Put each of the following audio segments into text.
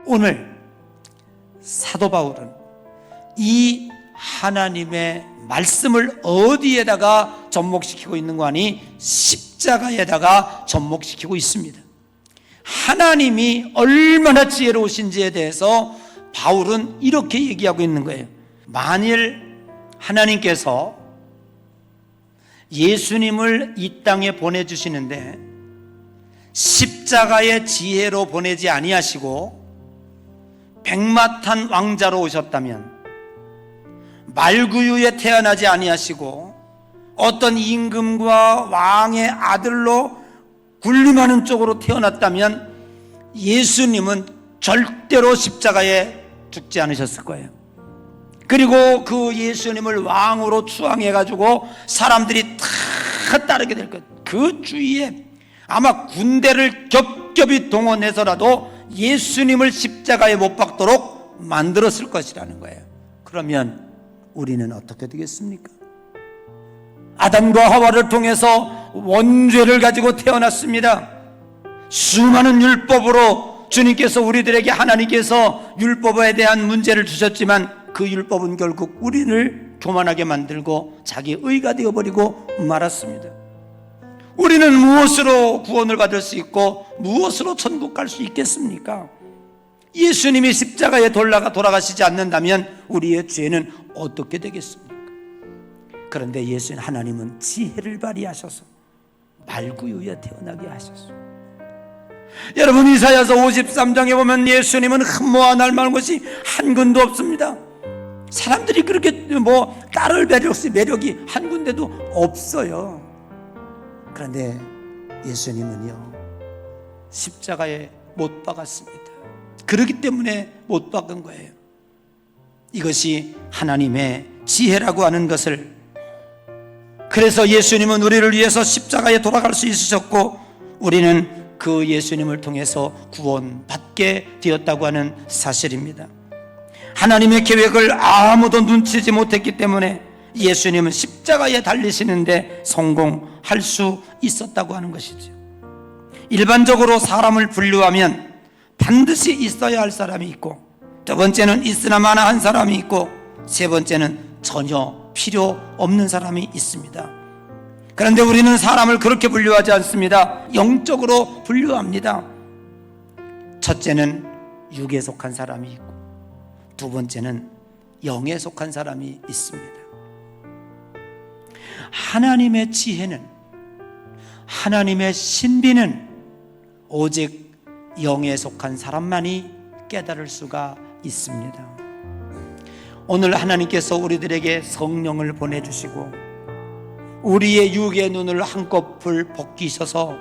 오늘 사도 바울은 이 하나님의 말씀을 어디에다가 접목시키고 있는 거 아니? 십자가에다가 접목시키고 있습니다. 하나님이 얼마나 지혜로우신지에 대해서 바울은 이렇게 얘기하고 있는 거예요. 만일 하나님께서 예수님을 이 땅에 보내주시는데 십자가의 지혜로 보내지 아니하시고 백마탄 왕자로 오셨다면, 말구유에 태어나지 아니하시고 어떤 임금과 왕의 아들로 군림하는 쪽으로 태어났다면 예수님은 절대로 십자가에 죽지 않으셨을 거예요. 그리고 그 예수님을 왕으로 추앙해가지고 사람들이 다 따르게 될 거예요. 그 주위에 아마 군대를 겹겹이 동원해서라도 예수님을 십자가에 못 박도록 만들었을 것이라는 거예요. 그러면 우리는 어떻게 되겠습니까? 아담과 하와를 통해서 원죄를 가지고 태어났습니다. 수많은 율법으로 주님께서 우리들에게, 하나님께서 율법에 대한 문제를 주셨지만 그 율법은 결국 우리를 교만하게 만들고 자기 의가 되어버리고 말았습니다. 우리는 무엇으로 구원을 받을 수 있고 무엇으로 천국 갈 수 있겠습니까? 예수님이 십자가에 돌아가시지 않는다면 우리의 죄는 어떻게 되겠습니까? 그런데 예수님, 하나님은 지혜를 발휘하셔서 말구유에 태어나게 하셨어요. 여러분, 이사야서 53장에 보면 예수님은 흠모와 날마는 것이 한 군도 없습니다. 사람들이 그렇게 딸을 매력이 한 군데도 없어요. 그런데 예수님은요, 십자가에 못 박았습니다. 그렇기 때문에 못 박은 거예요. 이것이 하나님의 지혜라고 하는 것을, 그래서 예수님은 우리를 위해서 십자가에 돌아갈 수 있으셨고 우리는 그 예수님을 통해서 구원받게 되었다고 하는 사실입니다. 하나님의 계획을 아무도 눈치지 못했기 때문에 예수님은 십자가에 달리시는데 성공할 수 있었다고 하는 것이죠. 일반적으로 사람을 분류하면 반드시 있어야 할 사람이 있고, 두 번째는 있으나 마나 한 사람이 있고, 세 번째는 전혀 필요 없는 사람이 있습니다. 그런데 우리는 사람을 그렇게 분류하지 않습니다. 영적으로 분류합니다. 첫째는 육에 속한 사람이 있고, 두 번째는 영에 속한 사람이 있습니다. 하나님의 지혜는, 하나님의 신비는 오직 영에 속한 사람만이 깨달을 수가 있습니다. 오늘 하나님께서 우리들에게 성령을 보내주시고 우리의 육의 눈을 한꺼풀 벗기셔서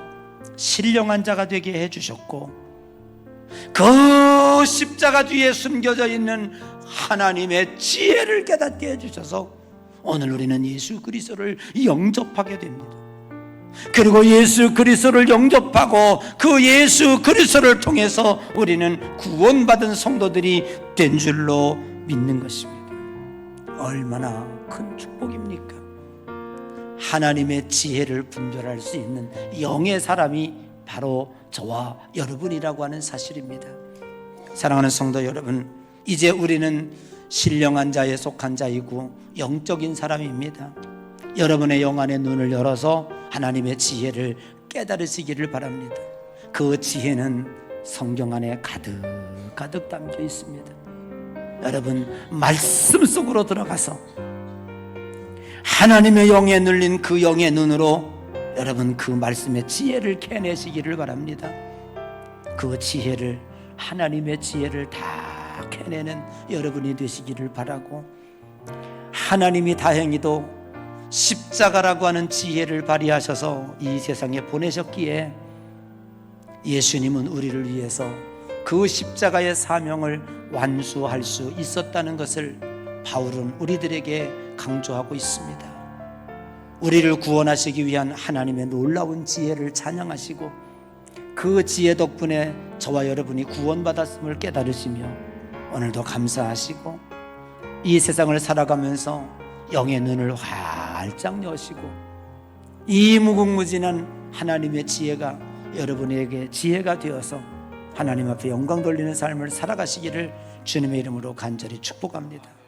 신령한 자가 되게 해주셨고, 그 십자가 뒤에 숨겨져 있는 하나님의 지혜를 깨닫게 해주셔서 오늘 우리는 예수 그리스도를 영접하게 됩니다. 그리고 예수 그리스도를 영접하고 그 예수 그리스도를 통해서 우리는 구원받은 성도들이 된 줄로 믿는 것입니다. 얼마나 큰 축복입니까? 하나님의 지혜를 분별할 수 있는 영의 사람이 바로 저와 여러분이라고 하는 사실입니다. 사랑하는 성도 여러분, 이제 우리는 신령한 자에 속한 자이고 영적인 사람입니다. 여러분의 영 안의 눈을 열어서 하나님의 지혜를 깨달으시기를 바랍니다. 그 지혜는 성경 안에 가득 담겨 있습니다. 여러분, 말씀 속으로 들어가서 하나님의 영에 눌린 그 영의 눈으로 여러분 그 말씀의 지혜를 캐내시기를 바랍니다. 그 지혜를, 하나님의 지혜를 다 캐내는 여러분이 되시기를 바라고, 하나님이 다행히도 십자가라고 하는 지혜를 발휘하셔서 이 세상에 보내셨기에 예수님은 우리를 위해서 그 십자가의 사명을 완수할 수 있었다는 것을 바울은 우리들에게 강조하고 있습니다. 우리를 구원하시기 위한 하나님의 놀라운 지혜를 찬양하시고 그 지혜 덕분에 저와 여러분이 구원받았음을 깨달으시며 오늘도 감사하시고 이 세상을 살아가면서 영의 눈을 활짝 여시고 이 무궁무진한 하나님의 지혜가 여러분에게 지혜가 되어서 하나님 앞에 영광 돌리는 삶을 살아가시기를 주님의 이름으로 간절히 축복합니다.